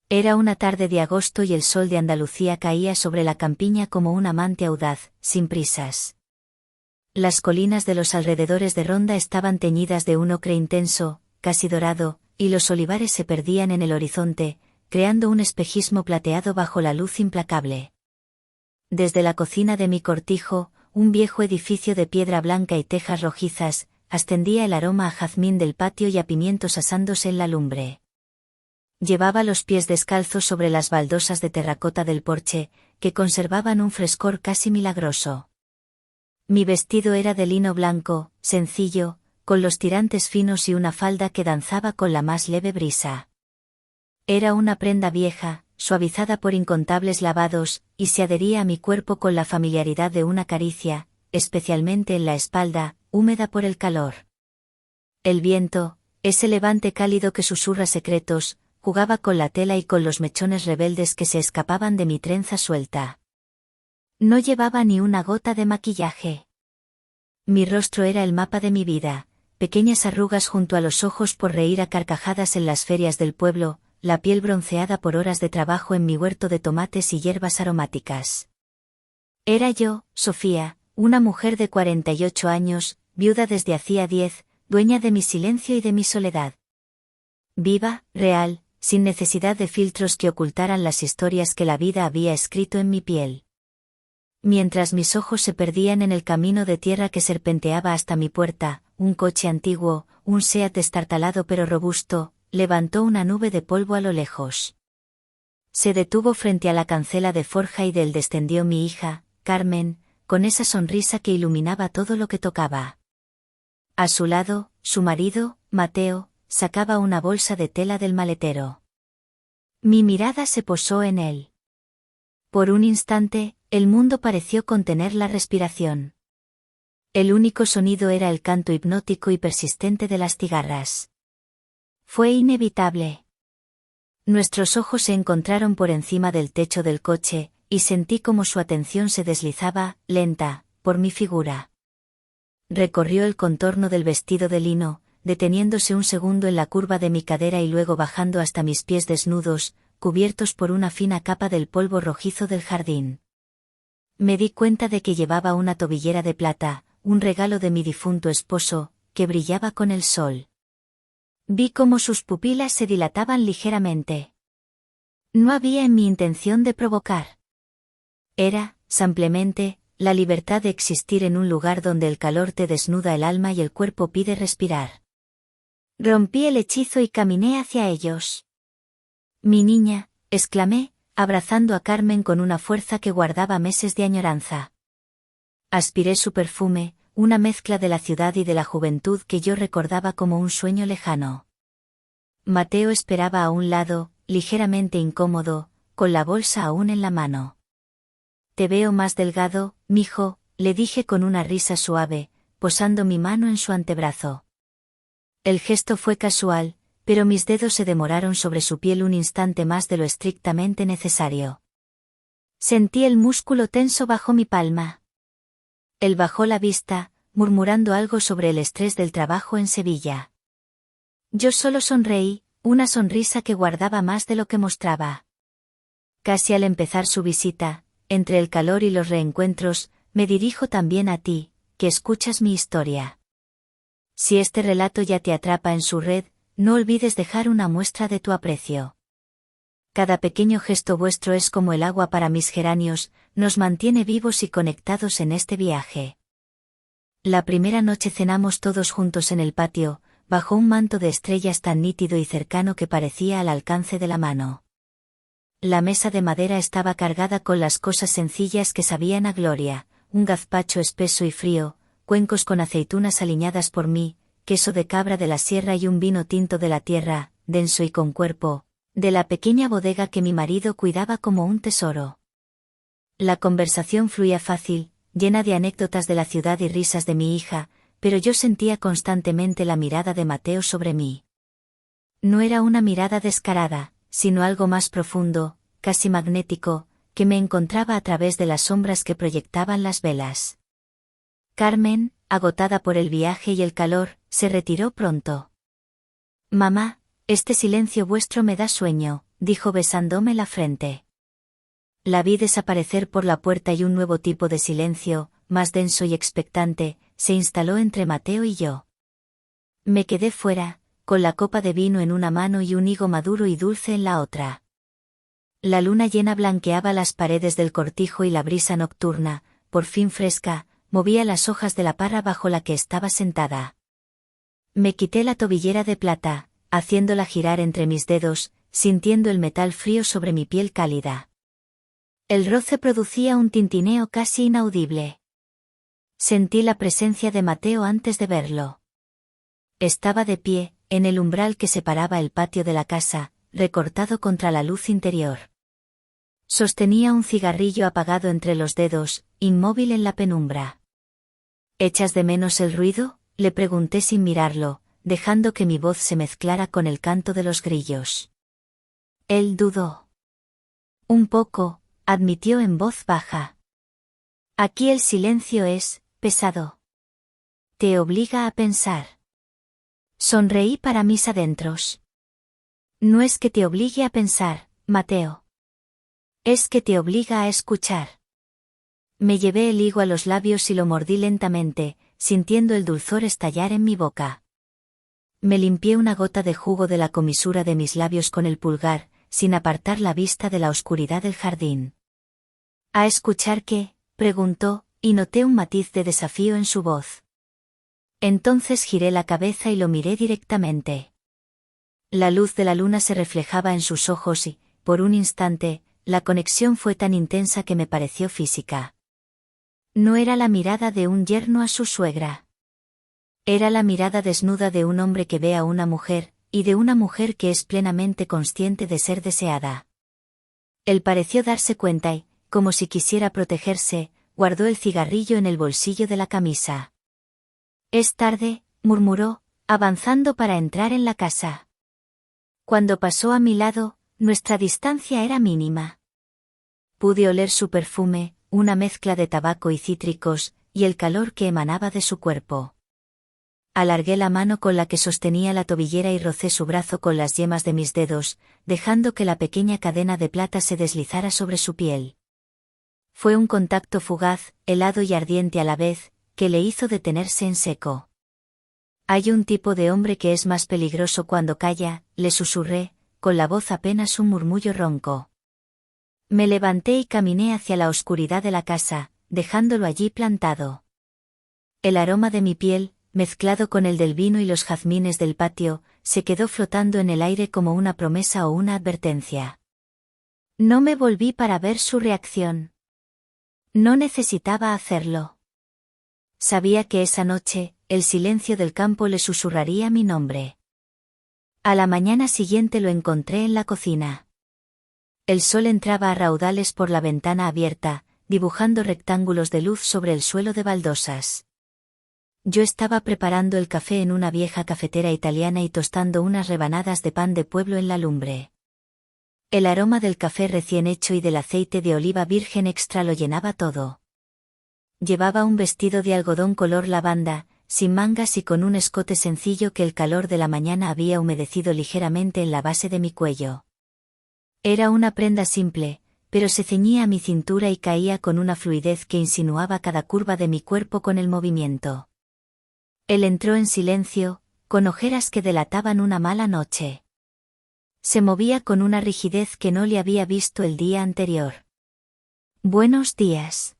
Era una tarde de agosto y el sol de Andalucía caía sobre la campiña como un amante audaz, sin prisas. Las colinas de los alrededores de Ronda estaban teñidas de un ocre intenso, casi dorado, y los olivares se perdían en el horizonte, creando un espejismo plateado bajo la luz implacable. Desde la cocina de mi cortijo, un viejo edificio de piedra blanca y tejas rojizas, ascendía el aroma a jazmín del patio y a pimientos asándose en la lumbre. Llevaba los pies descalzos sobre las baldosas de terracota del porche, que conservaban un frescor casi milagroso. Mi vestido era de lino blanco, sencillo, con los tirantes finos y una falda que danzaba con la más leve brisa. Era una prenda vieja, suavizada por incontables lavados, y se adhería a mi cuerpo con la familiaridad de una caricia, especialmente en la espalda, húmeda por el calor. El viento, ese levante cálido que susurra secretos, jugaba con la tela y con los mechones rebeldes que se escapaban de mi trenza suelta. No llevaba ni una gota de maquillaje. Mi rostro era el mapa de mi vida, pequeñas arrugas junto a los ojos por reír a carcajadas en las ferias del pueblo, la piel bronceada por horas de trabajo en mi huerto de tomates y hierbas aromáticas. Era yo, Sofía, una mujer de 48 años, viuda desde hacía 10, dueña de mi silencio y de mi soledad. Viva, real, sin necesidad de filtros que ocultaran las historias que la vida había escrito en mi piel. Mientras mis ojos se perdían en el camino de tierra que serpenteaba hasta mi puerta, un coche antiguo, un Seat destartalado pero robusto, levantó una nube de polvo a lo lejos. Se detuvo frente a la cancela de forja y de él descendió mi hija, Carmen, con esa sonrisa que iluminaba todo lo que tocaba. A su lado, su marido, Mateo, sacaba una bolsa de tela del maletero. Mi mirada se posó en él. Por un instante, el mundo pareció contener la respiración. El único sonido era el canto hipnótico y persistente de las cigarras. Fue inevitable. Nuestros ojos se encontraron por encima del techo del coche, y sentí como su atención se deslizaba, lenta, por mi figura. Recorrió el contorno del vestido de lino, deteniéndose un segundo en la curva de mi cadera y luego bajando hasta mis pies desnudos, cubiertos por una fina capa del polvo rojizo del jardín. Me di cuenta de que llevaba una tobillera de plata, un regalo de mi difunto esposo, que brillaba con el sol. Vi cómo sus pupilas se dilataban ligeramente. No había en mi intención de provocar. Era, simplemente, la libertad de existir en un lugar donde el calor te desnuda el alma y el cuerpo pide respirar. Rompí el hechizo y caminé hacia ellos. Mi niña, exclamé, abrazando a Carmen con una fuerza que guardaba meses de añoranza. Aspiré su perfume, una mezcla de la ciudad y de la juventud que yo recordaba como un sueño lejano. Mateo esperaba a un lado, ligeramente incómodo, con la bolsa aún en la mano. Te veo más delgado, mijo, le dije con una risa suave, posando mi mano en su antebrazo. El gesto fue casual, pero mis dedos se demoraron sobre su piel un instante más de lo estrictamente necesario. Sentí el músculo tenso bajo mi palma. Él bajó la vista, murmurando algo sobre el estrés del trabajo en Sevilla. Yo solo sonreí, una sonrisa que guardaba más de lo que mostraba. Casi al empezar su visita, entre el calor y los reencuentros, me dirijo también a ti, que escuchas mi historia. Si este relato ya te atrapa en su red, no olvides dejar una muestra de tu aprecio. Cada pequeño gesto vuestro es como el agua para mis geranios, nos mantiene vivos y conectados en este viaje. La primera noche cenamos todos juntos en el patio, bajo un manto de estrellas tan nítido y cercano que parecía al alcance de la mano. La mesa de madera estaba cargada con las cosas sencillas que sabían a gloria, un gazpacho espeso y frío, cuencos con aceitunas aliñadas por mí, queso de cabra de la sierra y un vino tinto de la tierra, denso y con cuerpo, de la pequeña bodega que mi marido cuidaba como un tesoro. La conversación fluía fácil, llena de anécdotas de la ciudad y risas de mi hija, pero yo sentía constantemente la mirada de Mateo sobre mí. No era una mirada descarada, sino algo más profundo, casi magnético, que me encontraba a través de las sombras que proyectaban las velas. Carmen, agotada por el viaje y el calor, se retiró pronto. Mamá, este silencio vuestro me da sueño, dijo besándome la frente. La vi desaparecer por la puerta y un nuevo tipo de silencio, más denso y expectante, se instaló entre Mateo y yo. Me quedé fuera, con la copa de vino en una mano y un higo maduro y dulce en la otra. La luna llena blanqueaba las paredes del cortijo y la brisa nocturna, por fin fresca, movía las hojas de la parra bajo la que estaba sentada. Me quité la tobillera de plata, haciéndola girar entre mis dedos, sintiendo el metal frío sobre mi piel cálida. El roce producía un tintineo casi inaudible. Sentí la presencia de Mateo antes de verlo. Estaba de pie, en el umbral que separaba el patio de la casa, recortado contra la luz interior. Sostenía un cigarrillo apagado entre los dedos, inmóvil en la penumbra. ¿Echas de menos el ruido?, le pregunté sin mirarlo, dejando que mi voz se mezclara con el canto de los grillos. Él dudó. Un poco, admitió en voz baja. Aquí el silencio es pesado. Te obliga a pensar. Sonreí para mis adentros. No es que te obligue a pensar, Mateo. Es que te obliga a escuchar. Me llevé el higo a los labios y lo mordí lentamente, sintiendo el dulzor estallar en mi boca. Me limpié una gota de jugo de la comisura de mis labios con el pulgar, sin apartar la vista de la oscuridad del jardín. ¿A escuchar qué?, preguntó, y noté un matiz de desafío en su voz. Entonces giré la cabeza y lo miré directamente. La luz de la luna se reflejaba en sus ojos y, por un instante, la conexión fue tan intensa que me pareció física. No era la mirada de un yerno a su suegra. Era la mirada desnuda de un hombre que ve a una mujer, y de una mujer que es plenamente consciente de ser deseada. Él pareció darse cuenta y, como si quisiera protegerse, guardó el cigarrillo en el bolsillo de la camisa. Es tarde, murmuró, avanzando para entrar en la casa. Cuando pasó a mi lado, nuestra distancia era mínima. Pude oler su perfume, una mezcla de tabaco y cítricos, y el calor que emanaba de su cuerpo. Alargué la mano con la que sostenía la tobillera y rocé su brazo con las yemas de mis dedos, dejando que la pequeña cadena de plata se deslizara sobre su piel. Fue un contacto fugaz, helado y ardiente a la vez, que le hizo detenerse en seco. Hay un tipo de hombre que es más peligroso cuando calla, le susurré, con la voz apenas un murmullo ronco. Me levanté y caminé hacia la oscuridad de la casa, dejándolo allí plantado. El aroma de mi piel, mezclado con el del vino y los jazmines del patio, se quedó flotando en el aire como una promesa o una advertencia. No me volví para ver su reacción. No necesitaba hacerlo. Sabía que esa noche, el silencio del campo le susurraría mi nombre. A la mañana siguiente lo encontré en la cocina. El sol entraba a raudales por la ventana abierta, dibujando rectángulos de luz sobre el suelo de baldosas. Yo estaba preparando el café en una vieja cafetera italiana y tostando unas rebanadas de pan de pueblo en la lumbre. El aroma del café recién hecho y del aceite de oliva virgen extra lo llenaba todo. Llevaba un vestido de algodón color lavanda, sin mangas y con un escote sencillo que el calor de la mañana había humedecido ligeramente en la base de mi cuello. Era una prenda simple, pero se ceñía a mi cintura y caía con una fluidez que insinuaba cada curva de mi cuerpo con el movimiento. Él entró en silencio, con ojeras que delataban una mala noche. Se movía con una rigidez que no le había visto el día anterior. Buenos días.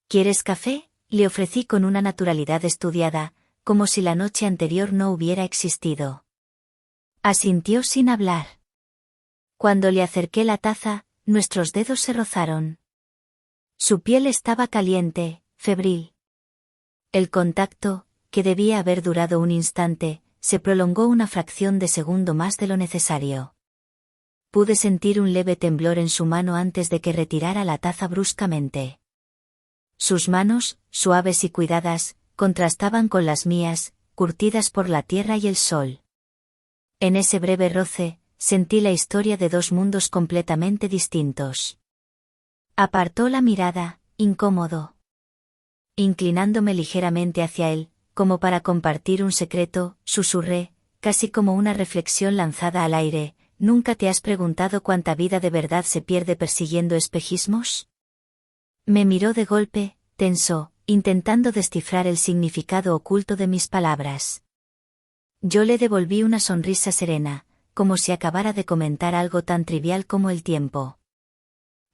¿Quieres café?, le ofrecí con una naturalidad estudiada, como si la noche anterior no hubiera existido. Asintió sin hablar. Cuando le acerqué la taza, nuestros dedos se rozaron. Su piel estaba caliente, febril. El contacto, que debía haber durado un instante, se prolongó una fracción de segundo más de lo necesario. Pude sentir un leve temblor en su mano antes de que retirara la taza bruscamente. Sus manos, suaves y cuidadas, contrastaban con las mías, curtidas por la tierra y el sol. En ese breve roce, sentí la historia de dos mundos completamente distintos. Apartó la mirada, incómodo. Inclinándome ligeramente hacia él, como para compartir un secreto, susurré, casi como una reflexión lanzada al aire, ¿nunca te has preguntado cuánta vida de verdad se pierde persiguiendo espejismos? Me miró de golpe, tenso, intentando descifrar el significado oculto de mis palabras. Yo le devolví una sonrisa serena, como si acabara de comentar algo tan trivial como el tiempo.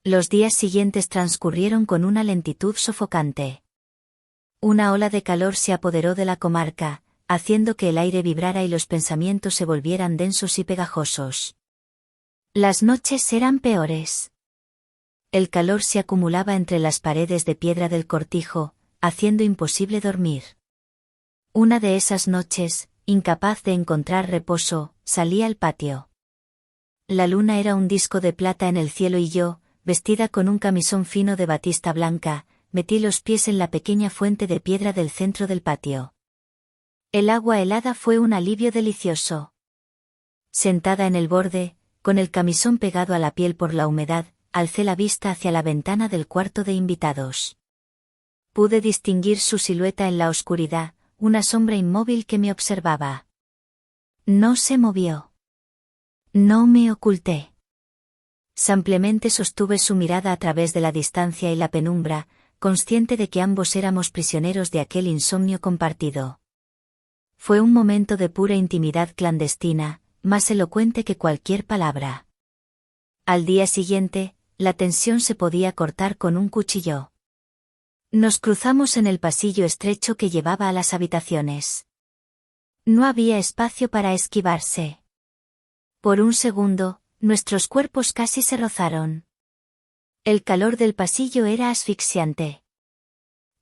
Los días siguientes transcurrieron con una lentitud sofocante. Una ola de calor se apoderó de la comarca, haciendo que el aire vibrara y los pensamientos se volvieran densos y pegajosos. Las noches eran peores. El calor se acumulaba entre las paredes de piedra del cortijo, haciendo imposible dormir. Una de esas noches, incapaz de encontrar reposo, salí al patio. La luna era un disco de plata en el cielo y yo, vestida con un camisón fino de batista blanca, metí los pies en la pequeña fuente de piedra del centro del patio. El agua helada fue un alivio delicioso. Sentada en el borde, con el camisón pegado a la piel por la humedad, alcé la vista hacia la ventana del cuarto de invitados. Pude distinguir su silueta en la oscuridad, una sombra inmóvil que me observaba. No se movió. No me oculté. Simplemente sostuve su mirada a través de la distancia y la penumbra, consciente de que ambos éramos prisioneros de aquel insomnio compartido. Fue un momento de pura intimidad clandestina, más elocuente que cualquier palabra. Al día siguiente, la tensión se podía cortar con un cuchillo. Nos cruzamos en el pasillo estrecho que llevaba a las habitaciones. No había espacio para esquivarse. Por un segundo, nuestros cuerpos casi se rozaron. El calor del pasillo era asfixiante.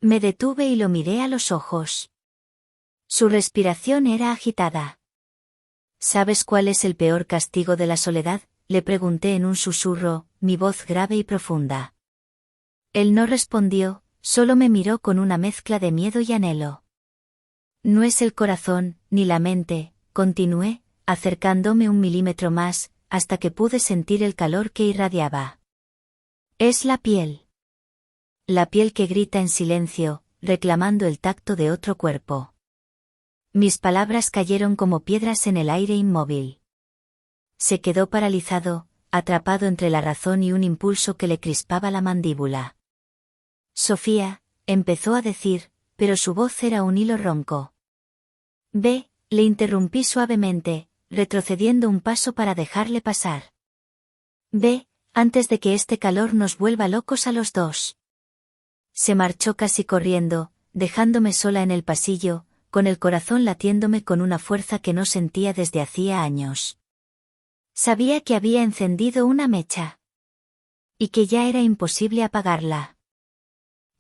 Me detuve y lo miré a los ojos. Su respiración era agitada. ¿Sabes cuál es el peor castigo de la soledad?, le pregunté en un susurro, mi voz grave y profunda. Él no respondió, solo me miró con una mezcla de miedo y anhelo. No es el corazón, ni la mente, continué, acercándome 1 milímetro más, hasta que pude sentir el calor que irradiaba. Es la piel. La piel que grita en silencio, reclamando el tacto de otro cuerpo. Mis palabras cayeron como piedras en el aire inmóvil. Se quedó paralizado, atrapado entre la razón y un impulso que le crispaba la mandíbula. Sofía, empezó a decir, pero su voz era un hilo ronco. Ve, le interrumpí suavemente, retrocediendo un paso para dejarle pasar. Ve, antes de que este calor nos vuelva locos a los dos. Se marchó casi corriendo, dejándome sola en el pasillo, con el corazón latiéndome con una fuerza que no sentía desde hacía años. Sabía que había encendido una mecha. Y que ya era imposible apagarla.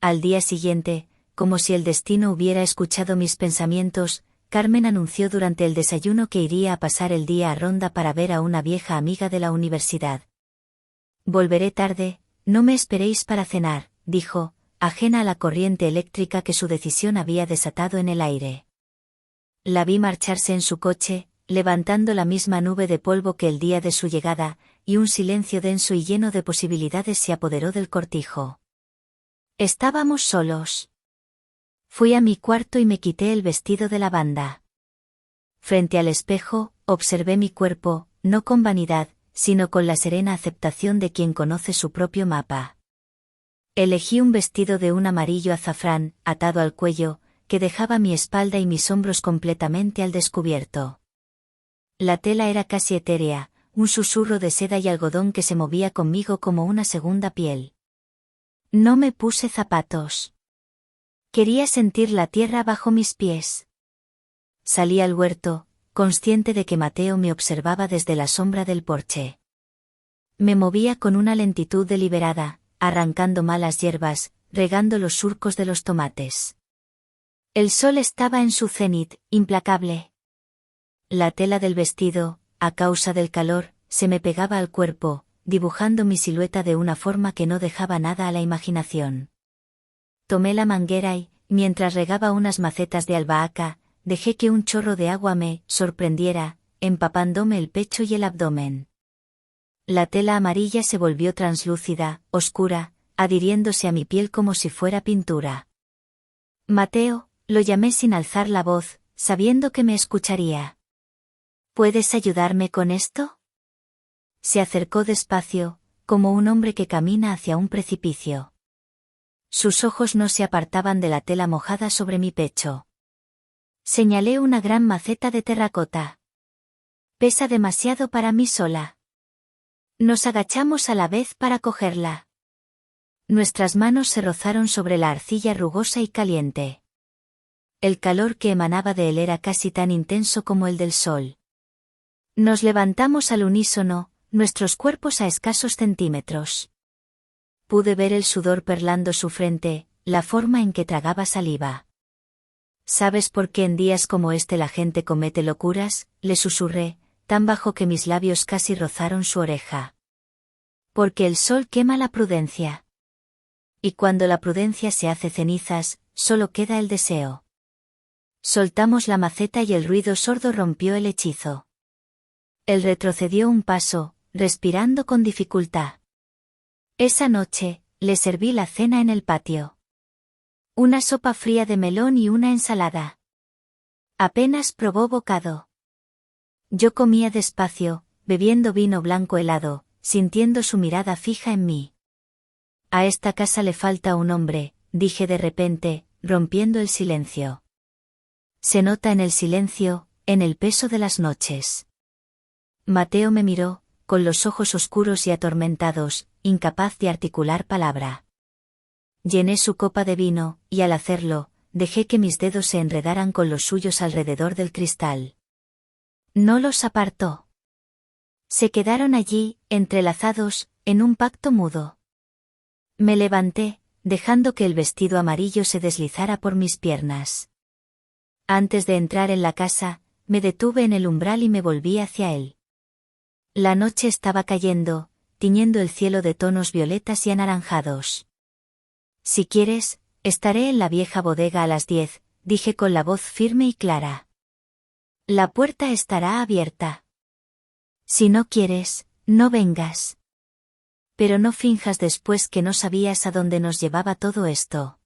Al día siguiente, como si el destino hubiera escuchado mis pensamientos, Carmen anunció durante el desayuno que iría a pasar el día a Ronda para ver a una vieja amiga de la universidad. Volveré tarde, no me esperéis para cenar, dijo, ajena a la corriente eléctrica que su decisión había desatado en el aire. La vi marcharse en su coche, levantando la misma nube de polvo que el día de su llegada, y un silencio denso y lleno de posibilidades se apoderó del cortijo. Estábamos solos. Fui a mi cuarto y me quité el vestido de lavanda. Frente al espejo, observé mi cuerpo, no con vanidad, sino con la serena aceptación de quien conoce su propio mapa. Elegí un vestido de un amarillo azafrán, atado al cuello, que dejaba mi espalda y mis hombros completamente al descubierto. La tela era casi etérea, un susurro de seda y algodón que se movía conmigo como una segunda piel. No me puse zapatos. Quería sentir la tierra bajo mis pies. Salí al huerto, consciente de que Mateo me observaba desde la sombra del porche. Me movía con una lentitud deliberada, arrancando malas hierbas, regando los surcos de los tomates. El sol estaba en su cenit, implacable. La tela del vestido, a causa del calor, se me pegaba al cuerpo, dibujando mi silueta de una forma que no dejaba nada a la imaginación. Tomé la manguera y, mientras regaba unas macetas de albahaca, dejé que un chorro de agua me sorprendiera, empapándome el pecho y el abdomen. La tela amarilla se volvió translúcida, oscura, adhiriéndose a mi piel como si fuera pintura. Mateo, lo llamé sin alzar la voz, sabiendo que me escucharía. ¿Puedes ayudarme con esto? Se acercó despacio, como un hombre que camina hacia un precipicio. Sus ojos no se apartaban de la tela mojada sobre mi pecho. Señalé una gran maceta de terracota. Pesa demasiado para mí sola. Nos agachamos a la vez para cogerla. Nuestras manos se rozaron sobre la arcilla rugosa y caliente. El calor que emanaba de él era casi tan intenso como el del sol. Nos levantamos al unísono, nuestros cuerpos a escasos centímetros. Pude ver el sudor perlando su frente, la forma en que tragaba saliva. ¿Sabes por qué en días como este la gente comete locuras?, le susurré, tan bajo que mis labios casi rozaron su oreja. Porque el sol quema la prudencia. Y cuando la prudencia se hace cenizas, solo queda el deseo. Soltamos la maceta y el ruido sordo rompió el hechizo. Él retrocedió un paso, respirando con dificultad. Esa noche, le serví la cena en el patio. Una sopa fría de melón y una ensalada. Apenas probó bocado. Yo comía despacio, bebiendo vino blanco helado, sintiendo su mirada fija en mí. A esta casa le falta un hombre, dije de repente, rompiendo el silencio. Se nota en el silencio, en el peso de las noches. Mateo me miró, con los ojos oscuros y atormentados, incapaz de articular palabra. Llené su copa de vino, y al hacerlo, dejé que mis dedos se enredaran con los suyos alrededor del cristal. No los apartó. Se quedaron allí, entrelazados, en un pacto mudo. Me levanté, dejando que el vestido amarillo se deslizara por mis piernas. Antes de entrar en la casa, me detuve en el umbral y me volví hacia él. La noche estaba cayendo, tiñendo el cielo de tonos violetas y anaranjados. Si quieres, estaré en la vieja bodega a las 10, dije con la voz firme y clara. La puerta estará abierta. Si no quieres, no vengas. Pero no finjas después que no sabías a dónde nos llevaba todo esto.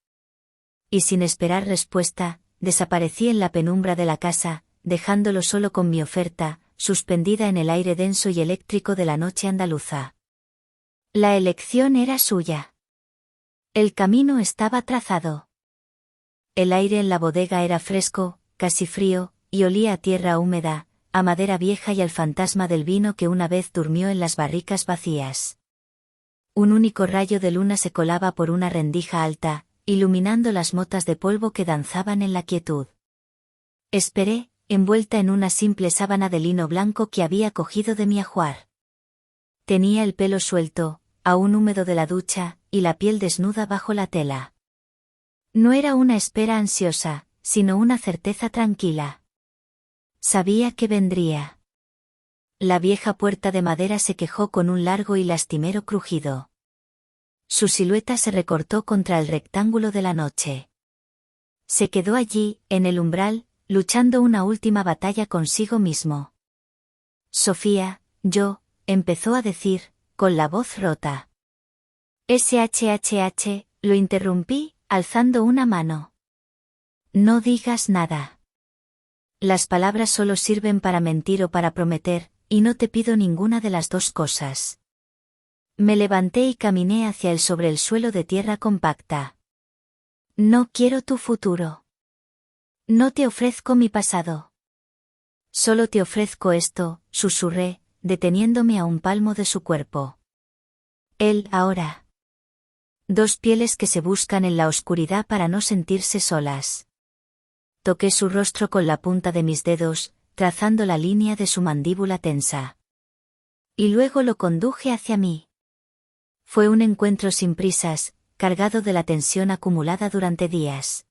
Y sin esperar respuesta, desaparecí en la penumbra de la casa, dejándolo solo con mi oferta, suspendida en el aire denso y eléctrico de la noche andaluza. La elección era suya. El camino estaba trazado. El aire en la bodega era fresco, casi frío, y olía a tierra húmeda, a madera vieja y al fantasma del vino que una vez durmió en las barricas vacías. Un único rayo de luna se colaba por una rendija alta, iluminando las motas de polvo que danzaban en la quietud. Esperé, envuelta en una simple sábana de lino blanco que había cogido de mi ajuar. Tenía el pelo suelto, aún húmedo de la ducha, y la piel desnuda bajo la tela. No era una espera ansiosa, sino una certeza tranquila. Sabía que vendría. La vieja puerta de madera se quejó con un largo y lastimero crujido. Su silueta se recortó contra el rectángulo de la noche. Se quedó allí, en el umbral, luchando una última batalla consigo mismo. Sofía, empezó a decir, con la voz rota. SHHH, lo interrumpí, alzando una mano. No digas nada. Las palabras solo sirven para mentir o para prometer, y no te pido ninguna de las dos cosas. Me levanté y caminé hacia él sobre el suelo de tierra compacta. No quiero tu futuro. No te ofrezco mi pasado. Solo te ofrezco esto, susurré, deteniéndome a un palmo de su cuerpo. Él ahora. Dos pieles que se buscan en la oscuridad para no sentirse solas. Toqué su rostro con la punta de mis dedos, trazando la línea de su mandíbula tensa. Y luego lo conduje hacia mí. Fue un encuentro sin prisas, cargado de la tensión acumulada durante días.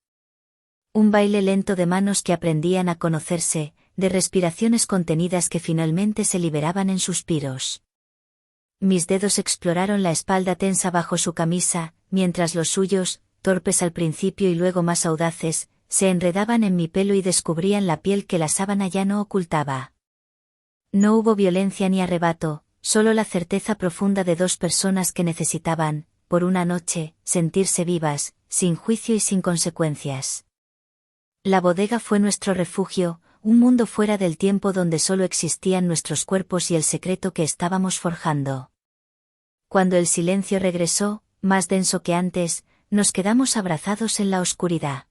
Un baile lento de manos que aprendían a conocerse, de respiraciones contenidas que finalmente se liberaban en suspiros. Mis dedos exploraron la espalda tensa bajo su camisa, mientras los suyos, torpes al principio y luego más audaces, se enredaban en mi pelo y descubrían la piel que la sábana ya no ocultaba. No hubo violencia ni arrebato, solo la certeza profunda de dos personas que necesitaban, por una noche, sentirse vivas, sin juicio y sin consecuencias. La bodega fue nuestro refugio, un mundo fuera del tiempo donde solo existían nuestros cuerpos y el secreto que estábamos forjando. Cuando el silencio regresó, más denso que antes, nos quedamos abrazados en la oscuridad.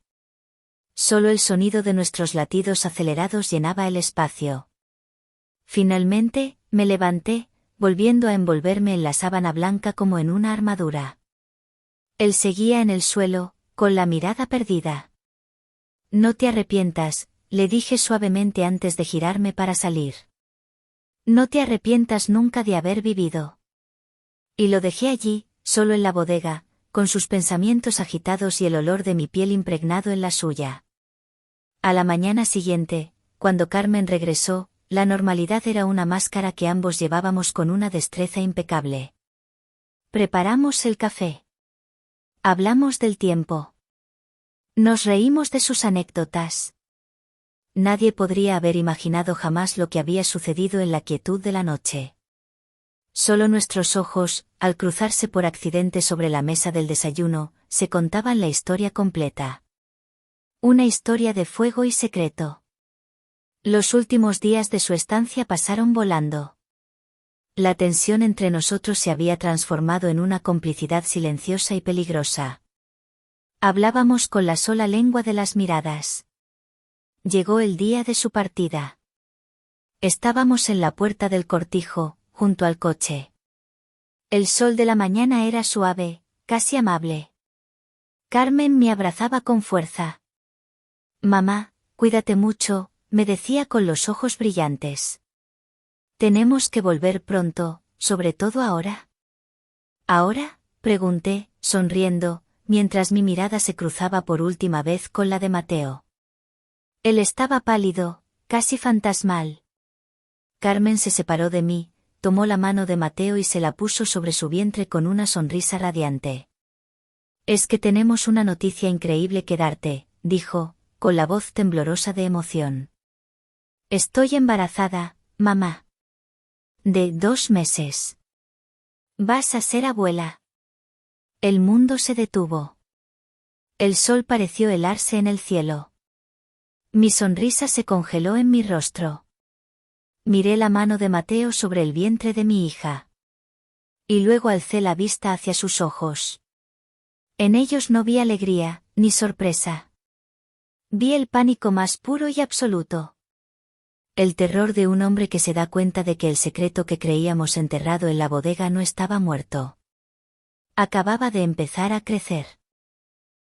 Solo el sonido de nuestros latidos acelerados llenaba el espacio. Finalmente, me levanté, volviendo a envolverme en la sábana blanca como en una armadura. Él seguía en el suelo, con la mirada perdida. No te arrepientas, le dije suavemente antes de girarme para salir. No te arrepientas nunca de haber vivido. Y lo dejé allí, solo en la bodega, con sus pensamientos agitados y el olor de mi piel impregnado en la suya. A la mañana siguiente, cuando Carmen regresó, la normalidad era una máscara que ambos llevábamos con una destreza impecable. Preparamos el café. Hablamos del tiempo. Nos reímos de sus anécdotas. Nadie podría haber imaginado jamás lo que había sucedido en la quietud de la noche. Solo nuestros ojos, al cruzarse por accidente sobre la mesa del desayuno, se contaban la historia completa. Una historia de fuego y secreto. Los últimos días de su estancia pasaron volando. La tensión entre nosotros se había transformado en una complicidad silenciosa y peligrosa. Hablábamos con la sola lengua de las miradas. Llegó el día de su partida. Estábamos en la puerta del cortijo, junto al coche. El sol de la mañana era suave, casi amable. Carmen me abrazaba con fuerza. Mamá, cuídate mucho, me decía con los ojos brillantes. Tenemos que volver pronto, sobre todo ahora. ¿Ahora?, pregunté, sonriendo, mientras mi mirada se cruzaba por última vez con la de Mateo. Él estaba pálido, casi fantasmal. Carmen se separó de mí, tomó la mano de Mateo y se la puso sobre su vientre con una sonrisa radiante. Es que tenemos una noticia increíble que darte, dijo, con la voz temblorosa de emoción. Estoy embarazada, mamá. De 2 meses. Vas a ser abuela. El mundo se detuvo. El sol pareció helarse en el cielo. Mi sonrisa se congeló en mi rostro. Miré la mano de Mateo sobre el vientre de mi hija. Y luego alcé la vista hacia sus ojos. En ellos no vi alegría, ni sorpresa. Vi el pánico más puro y absoluto. El terror de un hombre que se da cuenta de que el secreto que creíamos enterrado en la bodega no estaba muerto. Acababa de empezar a crecer.